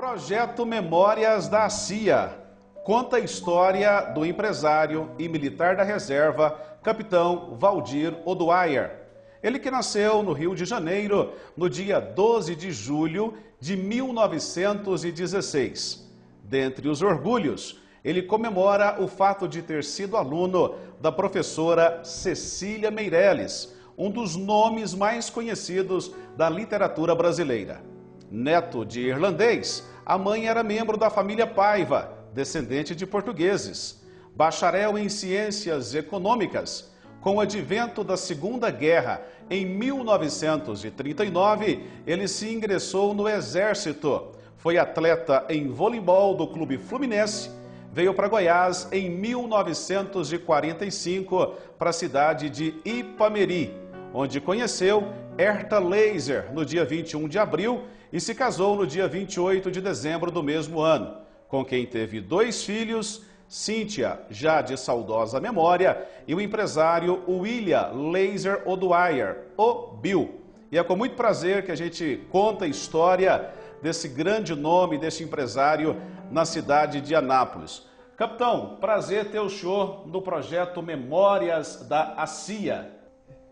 Projeto Memórias da CIA conta a história do empresário e militar da reserva, capitão Valdir Oduayer. Ele que nasceu no Rio de Janeiro no dia 12 de julho de 1916. Dentre os orgulhos, ele comemora o fato de ter sido aluno da professora Cecília Meirelles, um dos nomes mais conhecidos da literatura brasileira. Neto de irlandês, a mãe era membro da família Paiva, descendente de portugueses. Bacharel em ciências econômicas, com o advento da Segunda Guerra, em 1939, ele se ingressou no Exército. Foi atleta em voleibol do Clube Fluminense. Veio para Goiás em 1945 para a cidade de Ipameri, onde conheceu Herta Laser no dia 21 de abril e se casou no dia 28 de dezembro do mesmo ano, com quem teve 2 filhos, Cíntia, já de saudosa memória, e o empresário William Laser Oduayer, o Bill. E é com muito prazer que a gente conta a história desse grande nome, desse empresário na cidade de Anápolis. Capitão, prazer ter o senhor no projeto Memórias da CIA.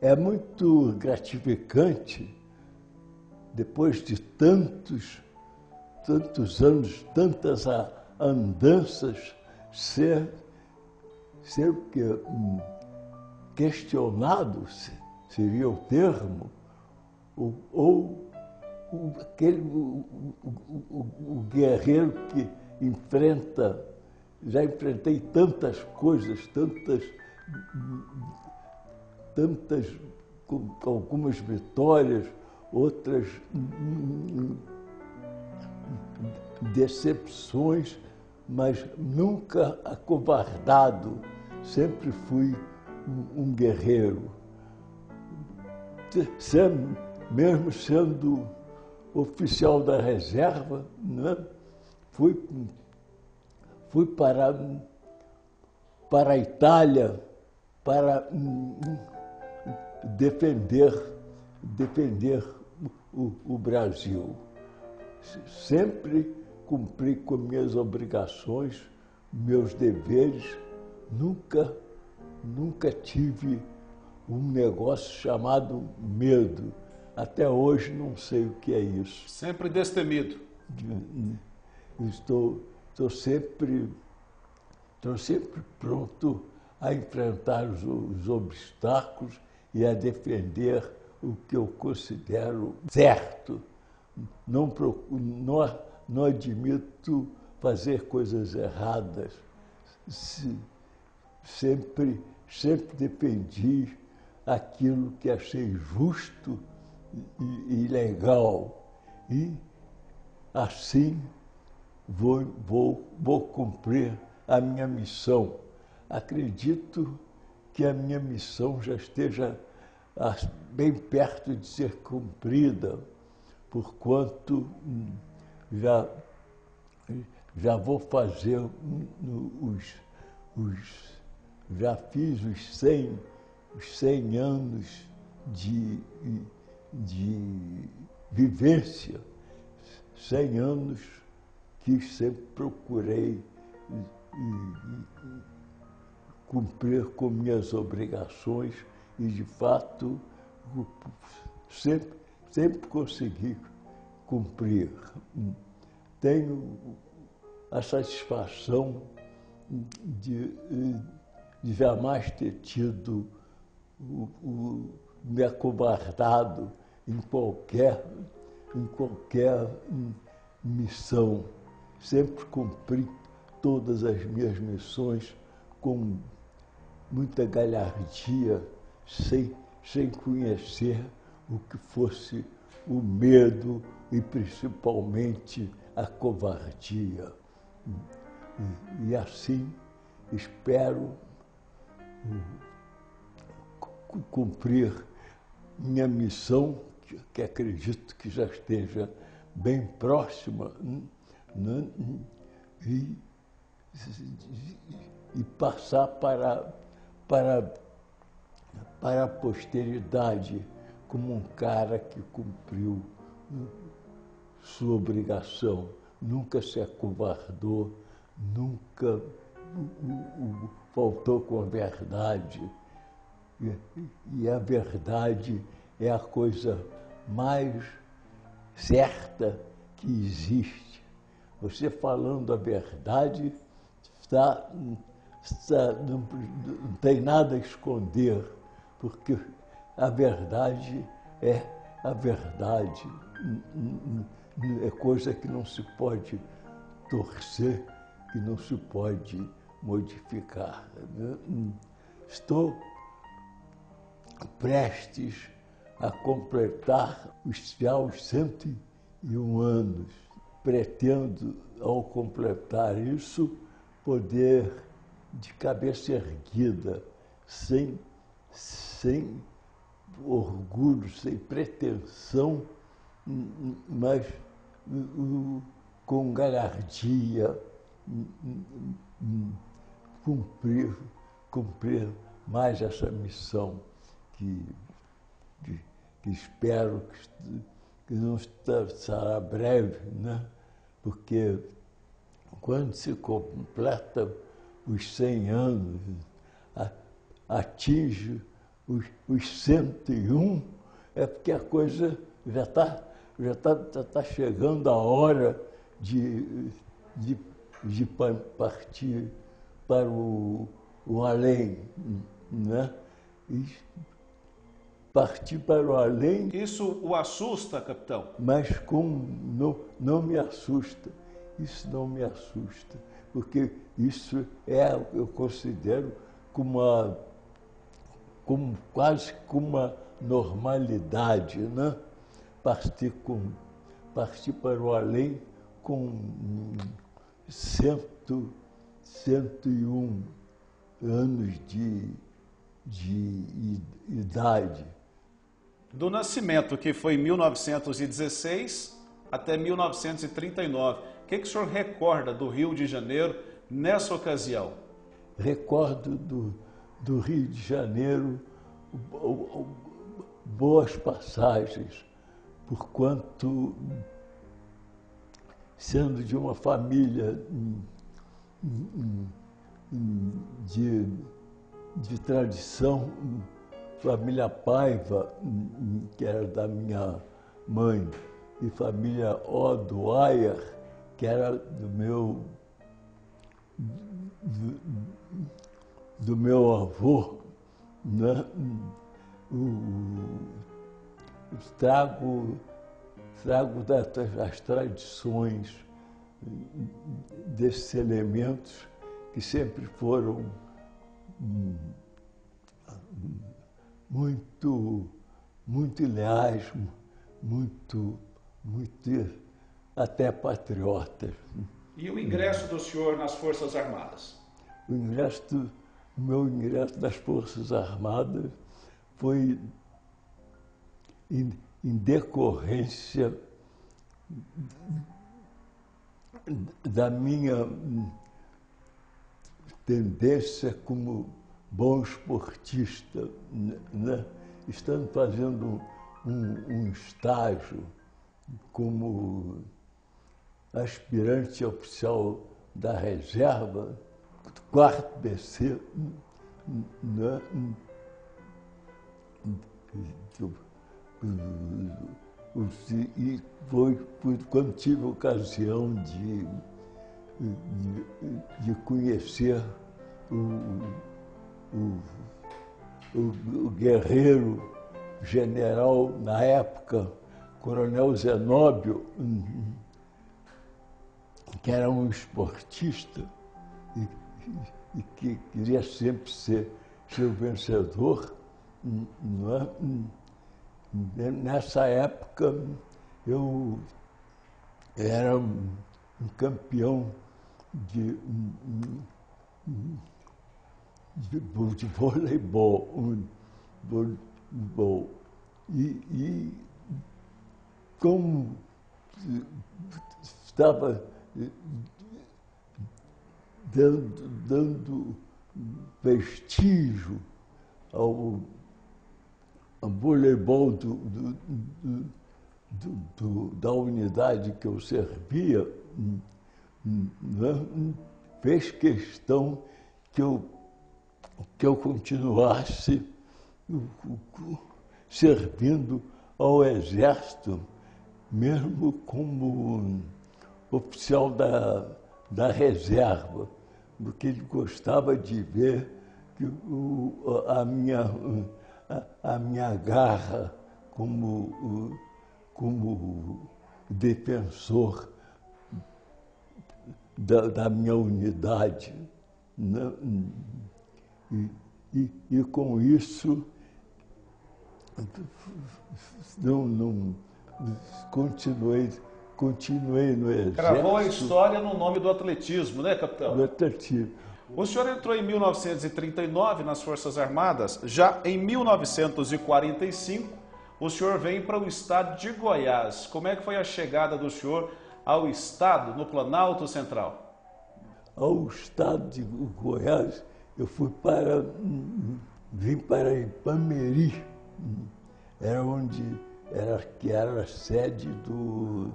É muito gratificante, depois de tantos anos, tantas andanças, ser questionado, seria o termo, o guerreiro que enfrenta. Já enfrentei tantas coisas, com algumas vitórias, outras decepções, mas nunca acovardado, sempre fui um guerreiro. Mesmo sendo oficial da reserva, né? Fui para a Itália para defender o Brasil. Sempre cumpri com minhas obrigações, meus deveres. Nunca tive um negócio chamado medo. Até hoje não sei o que é isso. Sempre destemido. Estou sempre pronto a enfrentar os obstáculos e a defender o que eu considero certo. Não admito fazer coisas erradas. Sempre defendi aquilo que achei justo e legal. E assim vou cumprir a minha missão. Acredito que a minha missão já esteja bem perto de ser cumprida, porquanto já vou fazer já fiz os 100 anos de vivência, 100 anos que sempre procurei cumprir com minhas obrigações e, de fato, sempre consegui cumprir. Tenho a satisfação de jamais ter tido me acovardado em qualquer missão. Sempre cumpri todas as minhas missões com muita galhardia, sem conhecer o que fosse o medo e principalmente a covardia. E assim espero cumprir minha missão, que acredito que já esteja bem próxima, né? E passar para a posteridade como um cara que cumpriu sua obrigação. nunca se acovardou, nunca faltou com a verdade. E a verdade é a coisa mais certa que existe. Você falando a verdade, não tem nada a esconder, porque a verdade é a verdade. É coisa que não se pode torcer, que não se pode modificar. Estou prestes a completar os 101 anos. Pretendo, ao completar isso, poder, de cabeça erguida, sem orgulho, sem pretensão, mas com galhardia, cumprir mais essa missão que espero que não será breve, né? Porque quando se completa os 100 anos, atinge os 101, é porque a coisa já está chegando a hora de partir para o além, né? E partir para o além. Isso o assusta, capitão? Mas não me assusta. Isso não me assusta, porque isso eu considero quase como uma normalidade, né? Partir para o além com 101 anos de idade. Do nascimento, que foi em 1916 até 1939, o que o senhor recorda do Rio de Janeiro nessa ocasião? Recordo do Rio de Janeiro boas passagens, porquanto, sendo de uma família de tradição, família Paiva, que era da minha mãe, e família O'Dwyer, que era do meu avô, né? Trago das tradições desses elementos que sempre foram muito leais, muito até patriotas. E o ingresso do senhor nas Forças Armadas? O meu ingresso nas Forças Armadas foi em decorrência da minha tendência como bom esportista, né? Estando fazendo um estágio como aspirante oficial da reserva, 4º BC, né? E foi quando tive a ocasião de conhecer o guerreiro general, na época, Coronel Zenóbio, que era um esportista e que queria sempre ser o vencedor, não é? Nessa época, eu era um campeão de voleibol, e como estava dando prestígio ao voleibol da unidade que eu servia, fez questão que eu continuasse servindo ao Exército, mesmo como oficial da reserva, porque ele gostava de ver que a minha garra como defensor da minha unidade, né? E com isso não continuei no Exército. Gravou a história no nome do atletismo, né, capitão? Do atletismo. O senhor entrou em 1939 nas Forças Armadas. Já em 1945, o senhor vem para o estado de Goiás. Como é que foi a chegada do senhor ao estado, no Planalto Central? Ao estado de Goiás, eu vim para Ipameri, que era a sede do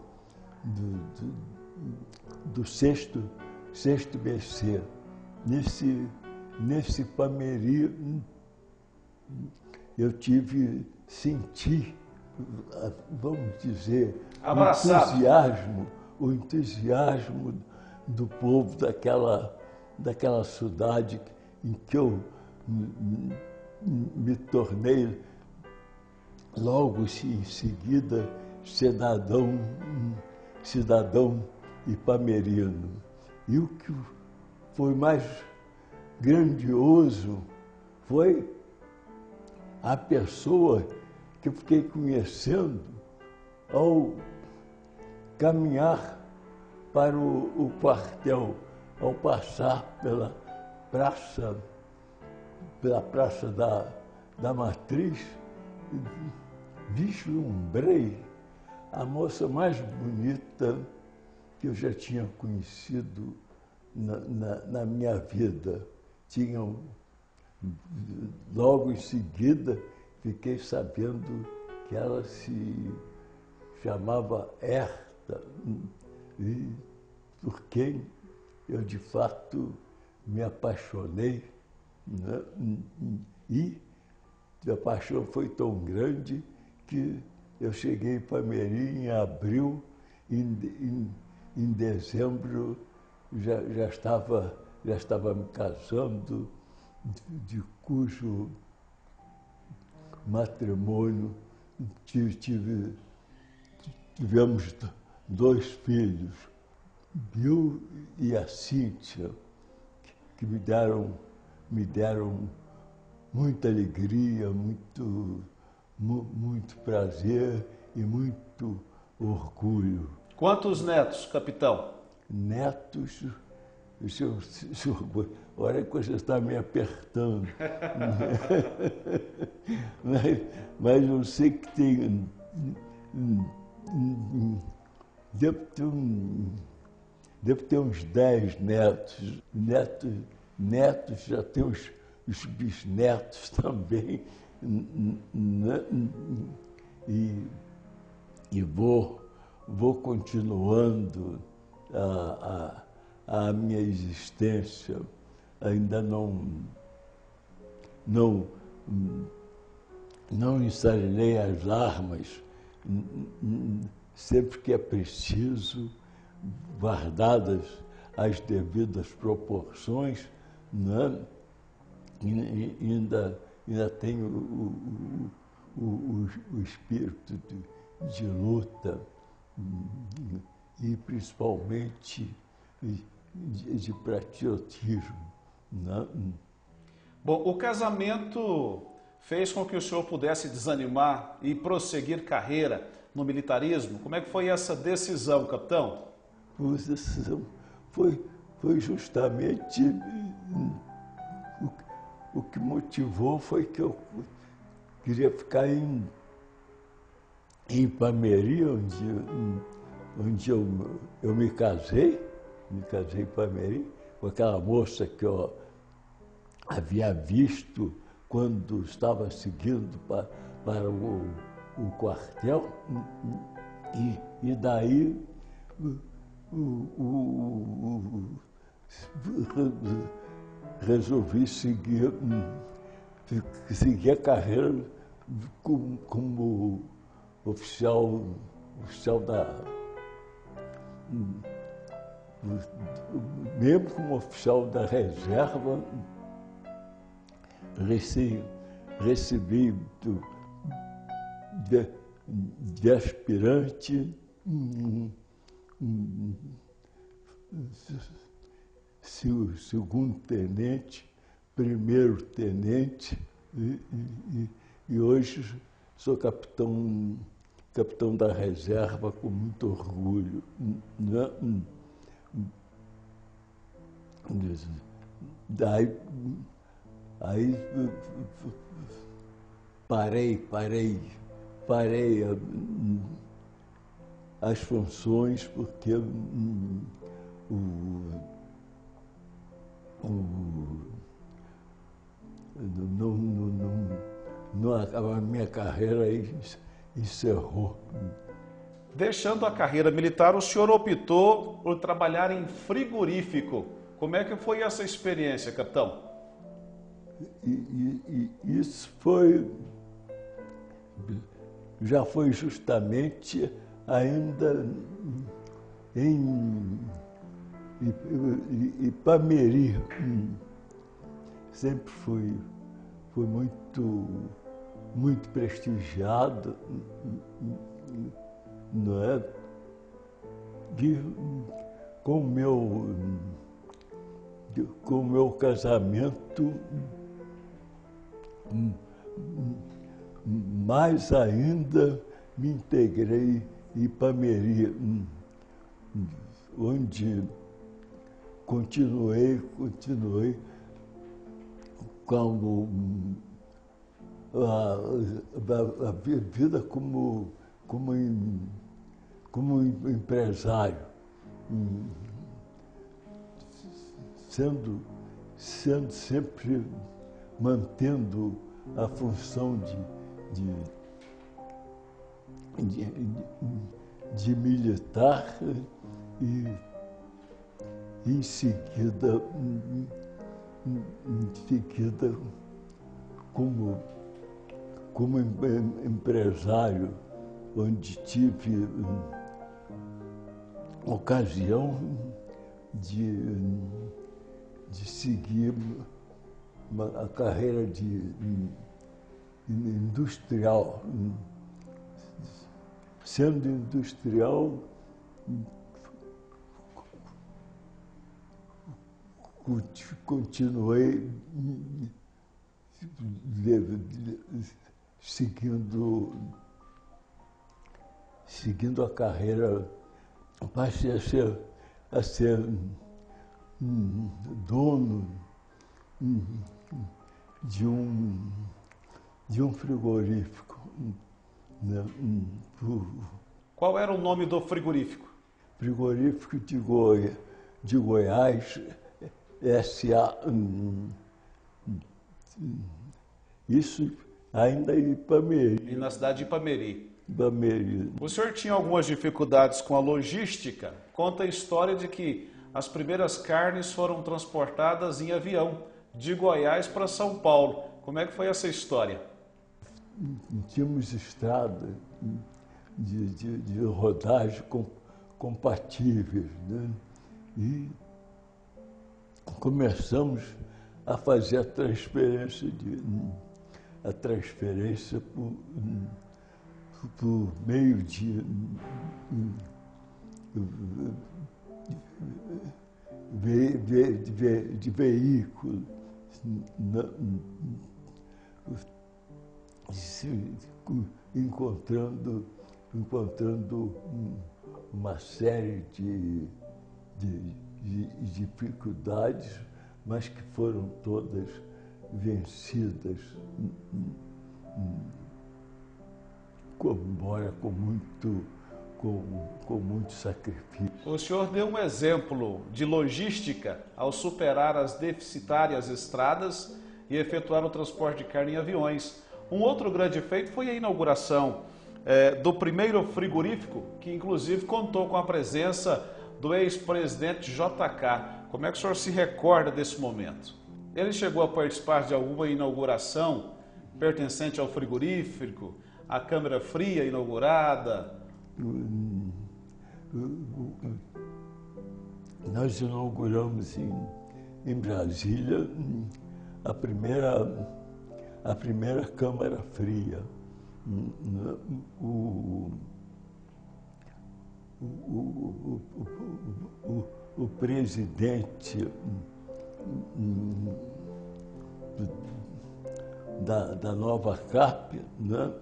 sexto BC. Nesse Ipameri, eu senti, vamos dizer, o entusiasmo do povo daquela cidade em que eu me tornei logo em seguida cidadão ipamerino. E o que foi mais grandioso foi a pessoa que eu fiquei conhecendo ao caminhar para o quartel, ao passar pela praça da Matriz, vislumbrei a moça mais bonita que eu já tinha conhecido na minha vida. Logo em seguida, fiquei sabendo que ela se chamava Herta, e por quem eu, de fato, me apaixonei, né? E a paixão foi tão grande que eu cheguei para Ipameri em abril, em dezembro já estava me casando, de cujo matrimônio tivemos 2 filhos, Bill e a Cíntia, que me deram muita alegria, muito prazer e muito orgulho. Quantos netos, capitão? Netos, olha que você está me apertando. mas eu sei que tem. Devo ter uns 10 netos. Netos, já tem os bisnetos também. E vou continuando a minha existência. Ainda não ensaiei as armas, sempre que é preciso, guardadas as devidas proporções, né? Ainda tenho o espírito de luta e principalmente de patriotismo, né? Bom, o casamento fez com que o senhor pudesse desanimar e prosseguir carreira no militarismo? Como é que foi essa decisão, capitão? A decisão foi justamente o que motivou foi que eu queria ficar em Ipameri, onde eu me casei em Ipameri, com aquela moça que eu havia visto quando estava seguindo para o quartel, e daí resolvi seguir a carreira como oficial mesmo como oficial da reserva, recebi de aspirante segundo tenente, primeiro tenente e hoje sou capitão da reserva com muito orgulho. Daí parei as funções porque a minha carreira encerrou. Deixando a carreira militar, o senhor optou por trabalhar em frigorífico. Como é que foi essa experiência, capitão? Isso já foi justamente ainda em Ipameri. Sempre foi muito prestigiado, não é? E com o meu casamento, mais ainda me integrei em Ipameri, onde continuei como a vida como empresário, sendo sempre mantendo a função de militar e em seguida como empresário, onde tive ocasião de seguir a carreira de industrial. Sendo industrial, continuei seguindo a carreira, passei a ser dono de um frigorífico. Né? Qual era o nome do frigorífico? Frigorífico de Goiás, S.A. Isso ainda em Ipameri. E na cidade de Ipameri. Ipameri. O senhor tinha algumas dificuldades com a logística? Conta a história de que as primeiras carnes foram transportadas em avião, de Goiás para São Paulo. Como é que foi essa história? Tínhamos estrada de rodagem compatíveis, né? E começamos a fazer a transferência por meio de veículos, encontrando uma série de dificuldades, mas que foram todas vencidas, embora com muito sacrifício. O senhor deu um exemplo de logística ao superar as deficitárias estradas e efetuar o transporte de carne em aviões. Um outro grande feito foi a inauguração do primeiro frigorífico, que inclusive contou com a presença do ex-presidente JK. Como é que o senhor se recorda desse momento? Ele chegou a participar de alguma inauguração pertencente ao frigorífico, a câmara fria inaugurada? Nós inauguramos em Brasília a primeira câmara fria. O presidente da nova CAP, né,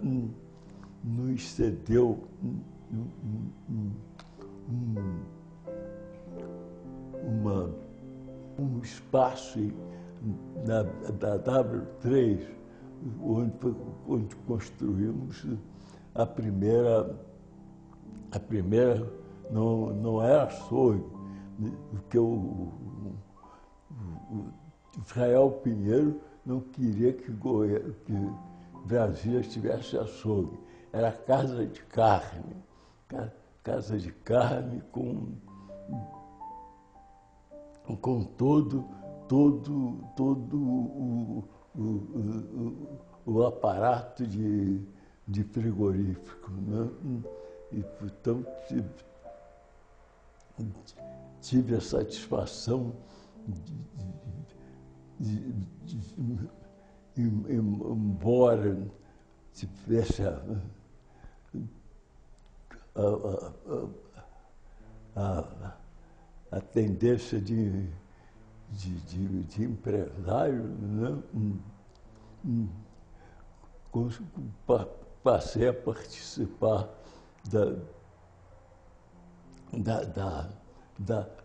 nos cedeu um espaço da W3, onde construímos a primeira não era açougue, porque o Israel Pinheiro não queria que Brasília tivesse açougue. Era casa de carne com todo o aparato de frigorífico, né? E, portanto, tive a satisfação embora tivesse a tendência de empresário, né? Passei a participar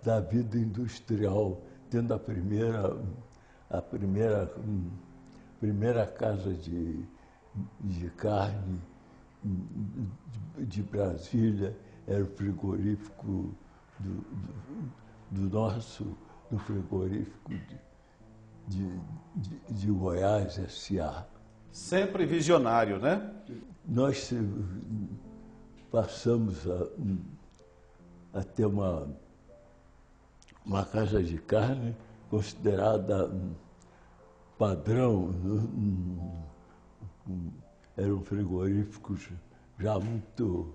da vida industrial, tendo a primeira casa de carne de Brasília, era o frigorífico do frigorífico de Goiás, S.A. Sempre visionário, né? Nós passamos a ter uma casa de carne considerada padrão. Eram frigoríficos já muito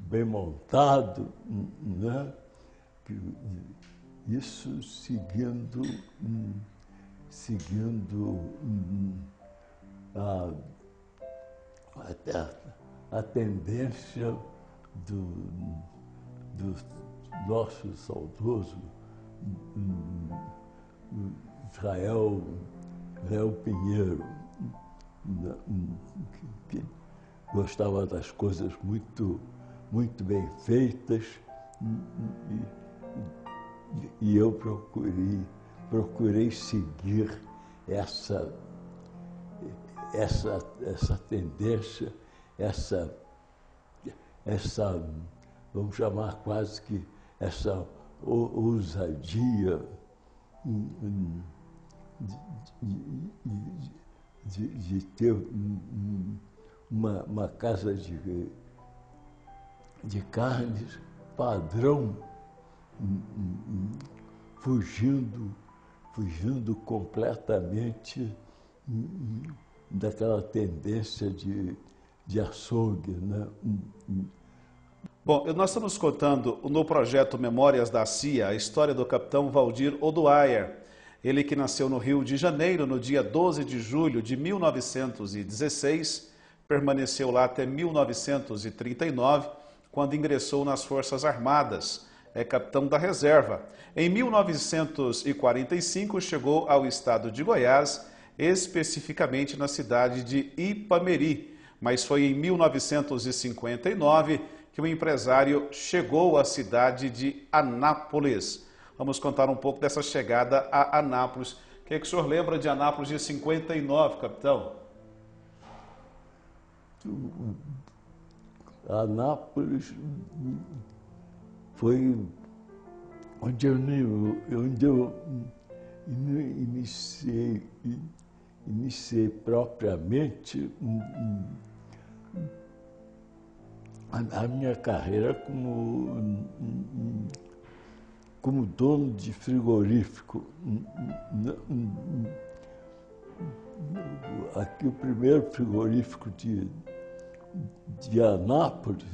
bem montados, né? Isso seguindo a tendência do nosso saudoso Israel Pinheiro, que gostava das coisas muito bem feitas, e eu procurei seguir essa tendência, vamos chamar quase que essa ousadia de ter uma casa de carnes padrão, fugindo completamente daquela tendência de açougue, né? Bom, nós estamos contando no projeto Memórias da CIA a história do capitão Valdir Oduayer. Ele que nasceu no Rio de Janeiro no dia 12 de julho de 1916, permaneceu lá até 1939, quando ingressou nas Forças Armadas. É capitão da reserva. Em 1945 chegou ao estado de Goiás, especificamente na cidade de Ipameri, mas foi em 1959 que o empresário chegou à cidade de Anápolis. Vamos contar um pouco dessa chegada a Anápolis. O que o senhor lembra de Anápolis de 59, capitão? Anápolis foi onde eu iniciei propriamente a minha carreira como dono de frigorífico. Aqui o primeiro frigorífico de Anápolis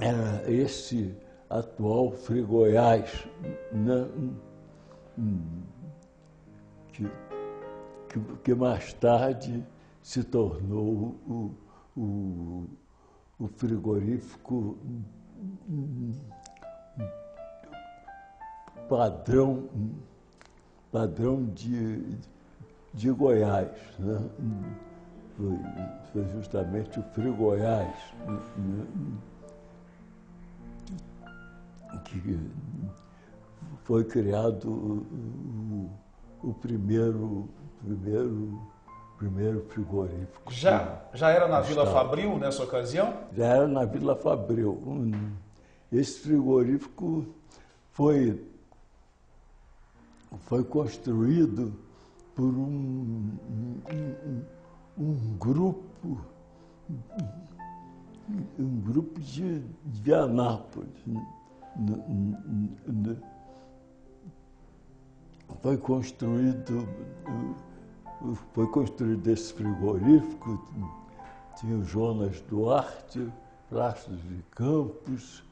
era esse atual Frigoiás, né? que mais tarde se tornou o frigorífico padrão de Goiás, né? Foi justamente o Frigoiás, né? Que foi criado o primeiro frigorífico. Já era na Vila Fabril nessa ocasião? Já era na Vila Fabril. Esse frigorífico foi construído por um grupo de Anápolis. Foi construído esse frigorífico, tinha o Jonas Duarte, Plácido de Campos,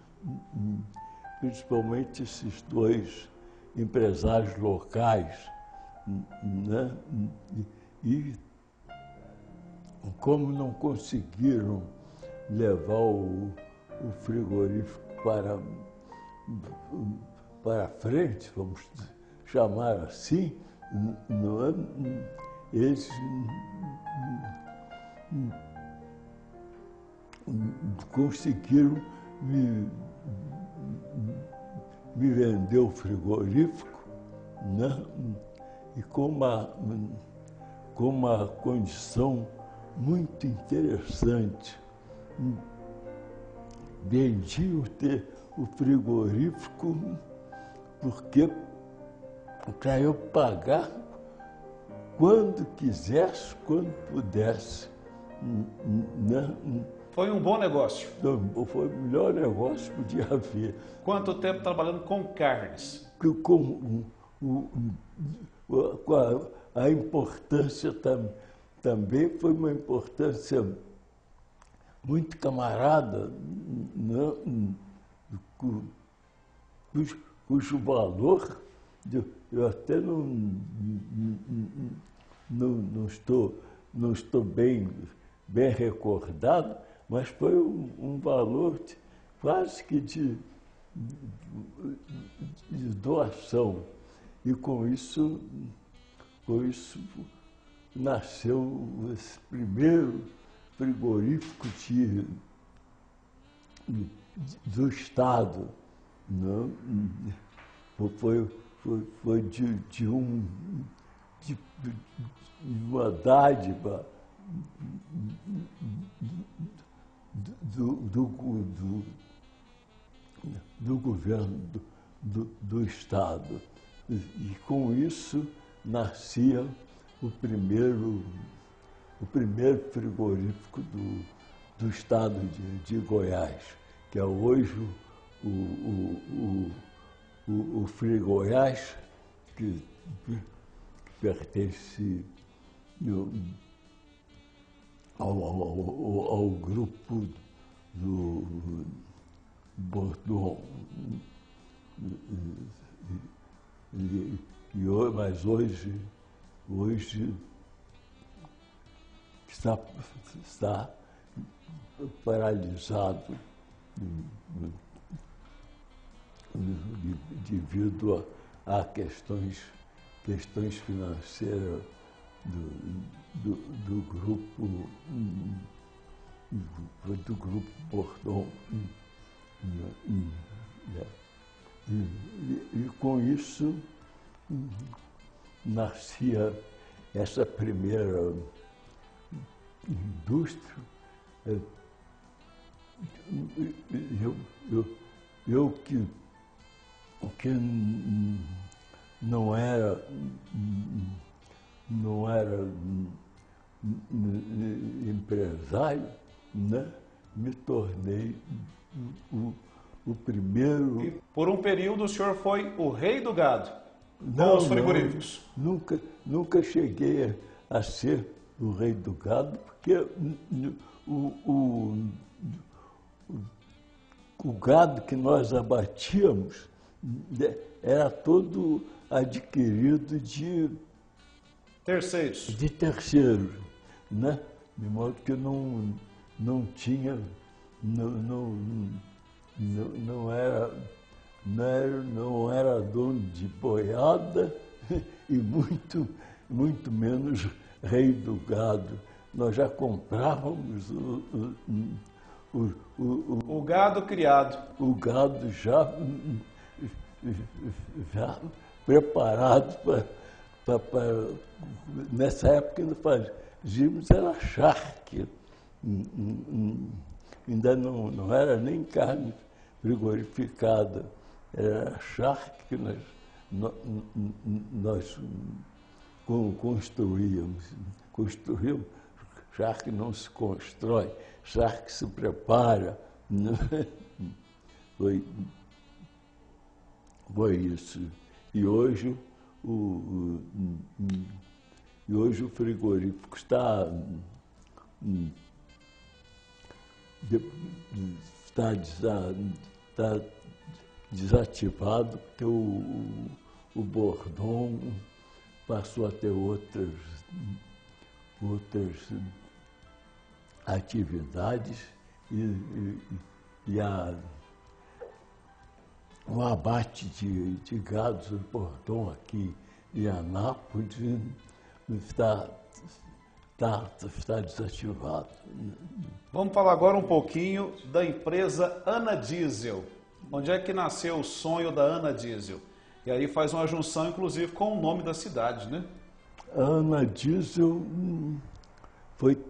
principalmente esses dois empresários locais, né? E como não conseguiram levar o frigorífico para frente, vamos chamar assim, eles conseguiram me vender o frigorífico, né? E com uma condição muito interessante. Vendiam o frigorífico porque para eu pagar quando quisesse, quando pudesse, né? Foi um bom negócio. Foi o melhor negócio que podia haver. Quanto tempo trabalhando com carnes? Com a importância também foi uma importância muito camarada, né? Cujo valor, eu até não estou bem recordado, mas foi um valor quase que de doação. E com isso nasceu esse primeiro frigorífico do Estado, né? Foi de uma dádiva do governo do Estado. E com isso nascia o primeiro frigorífico do Estado de Goiás, que é hoje o Frigoiás, que pertence ao grupo do Bordon. Mas hoje está paralisado devido a questões financeiras do grupo Bordon. E com isso nascia essa primeira indústria. Eu que não era empresário, né? me tornei o primeiro... E por um período o senhor foi o rei do gado, Não, com os frigoríficos. Nunca cheguei a ser o rei do gado, porque o gado que nós abatíamos era todo adquirido de Terceiros. terceiros, né? De modo que não tinha, não era dono de boiada e muito menos rei do gado. Nós já comprávamos O gado criado. o gado já preparado para... Nessa época ainda fazíamos era charque. Ainda não era nem carne frigorificada, era charque que nós construíamos. Charque não se constrói, charque se prepara. Foi isso. E hoje o frigorífico está desativado, porque o Bordon passou a ter outras atividades e o abate de gados do Bordon aqui em Anápolis está desativado. Vamos falar agora um pouquinho da empresa Ana Diesel. Onde é que nasceu o sonho da Ana Diesel? E aí faz uma junção, inclusive, com o nome da cidade, né? A Ana Diesel foi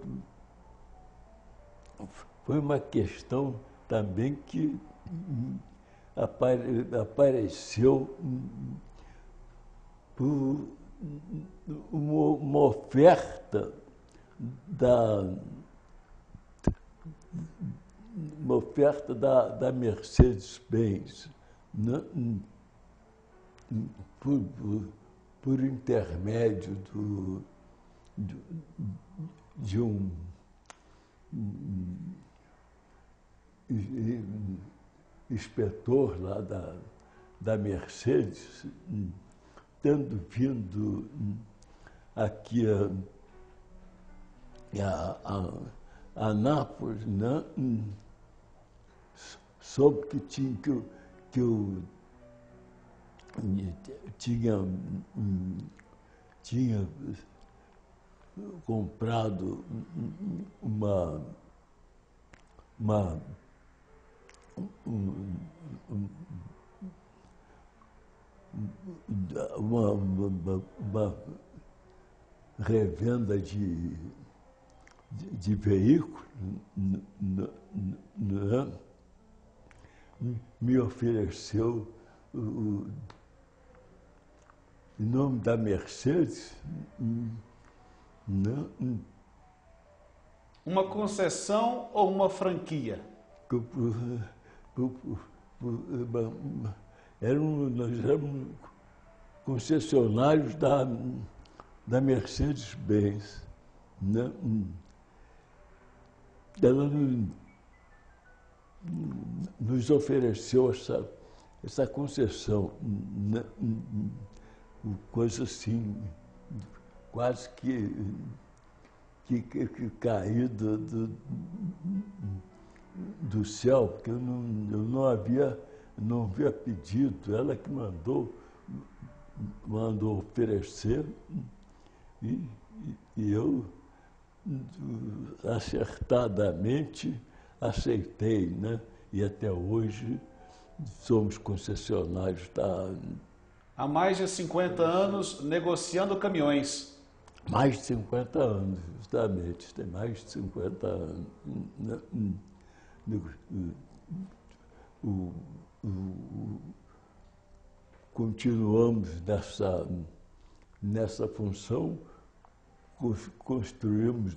uma questão também que apareceu por uma oferta da Mercedes-Benz, né? Por intermédio de um inspetor lá da Mercedes, tendo vindo aqui a Nápoles, né? Soube que eu tinha comprado uma revenda de veículos, me ofereceu em nome da Mercedes, Uma concessão ou uma franquia? Nós éramos concessionários da Mercedes-Benz, né? Ela nos ofereceu essa concessão, né? Coisa assim, quase que caída do céu, porque eu não havia pedido, ela que mandou oferecer, e eu acertadamente aceitei, né? E até hoje somos concessionários da... Há mais de 50 anos negociando caminhões. Mais de 50 anos, justamente, tem mais de 50 anos. Continuamos nessa função, construímos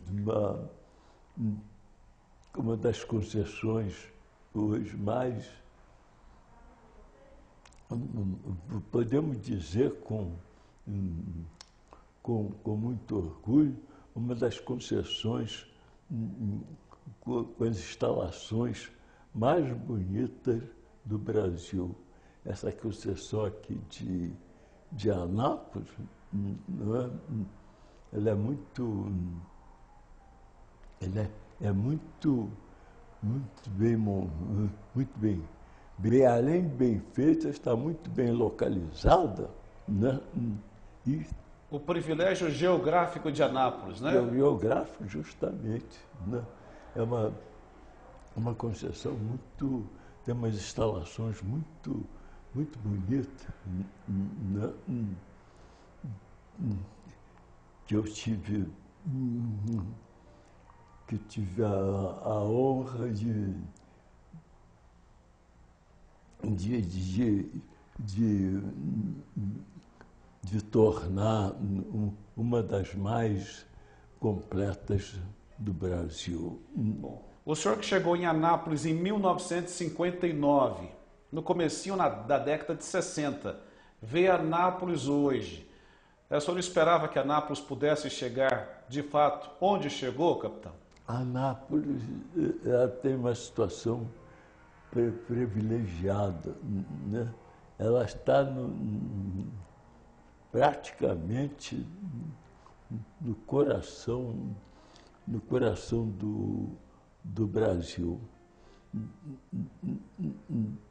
uma das concessões hoje mais, podemos dizer com muito orgulho, uma das concessões com as instalações mais bonitas do Brasil. Essa concessão aqui de Anápolis, não é? Ela é muito bem, além de bem feita, está muito bem localizada, né? E o privilégio geográfico de Anápolis, né? Geográfico, justamente, né? É uma concessão muito, tem umas instalações muito bonitas, né? Que eu tive a honra de tornar uma das mais completas do Brasil. Bom, o senhor que chegou em Anápolis em 1959, no comecinho da década de 60, vê Anápolis hoje. O senhor esperava que Anápolis pudesse chegar, de fato, onde chegou, capitão? Anápolis ela tem uma situação privilegiada, né? Ela está praticamente no coração do Brasil.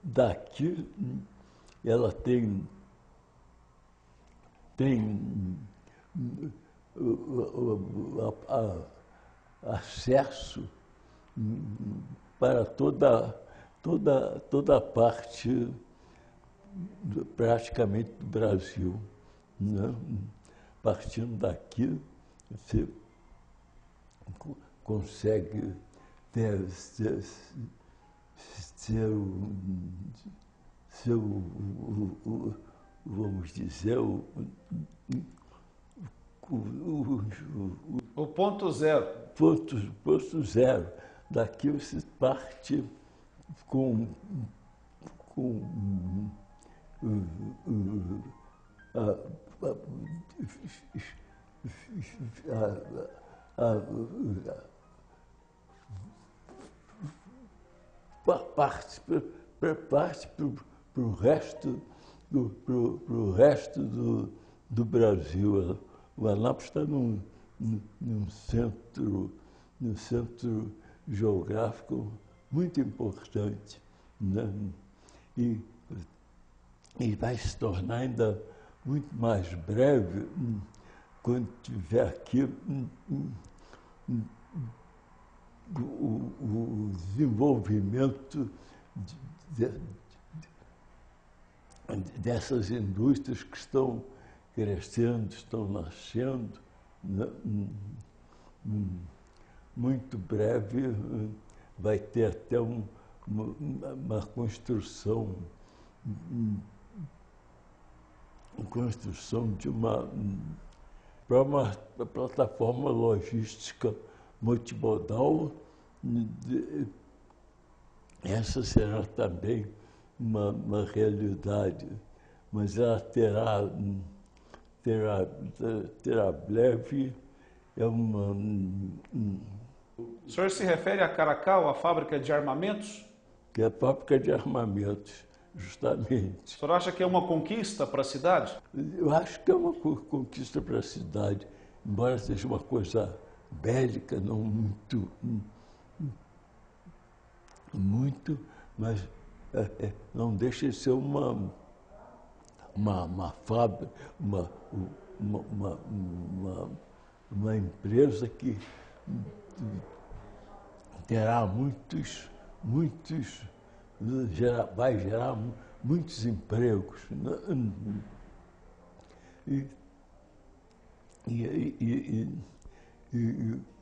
Daqui ela tem acesso para toda a parte praticamente do Brasil, né? Partindo daqui, você consegue ter vamos dizer, o ponto zero. Ponto zero. Daqui você parte com parte para o resto do Brasil. O Anápolis está num centro geográfico muito importante, né? E vai se tornar ainda muito mais breve quando tiver aqui o desenvolvimento dessas indústrias que estão crescendo, estão nascendo, né? Muito breve vai ter até uma construção de uma plataforma logística multimodal. Essa será também uma realidade, mas ela terá breve. O senhor se refere a Caracal, a fábrica de armamentos? Que é a fábrica de armamentos, justamente. O senhor acha que é uma conquista para a cidade? Eu acho que é uma conquista para a cidade, embora seja uma coisa bélica, não muito, mas não deixa de ser uma fábrica, uma empresa que terá vai gerar muitos empregos. E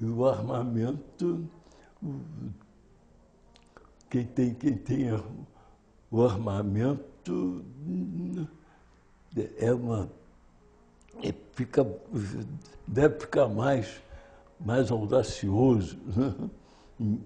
o armamento, quem tem o armamento deve ficar mais audacioso, né? em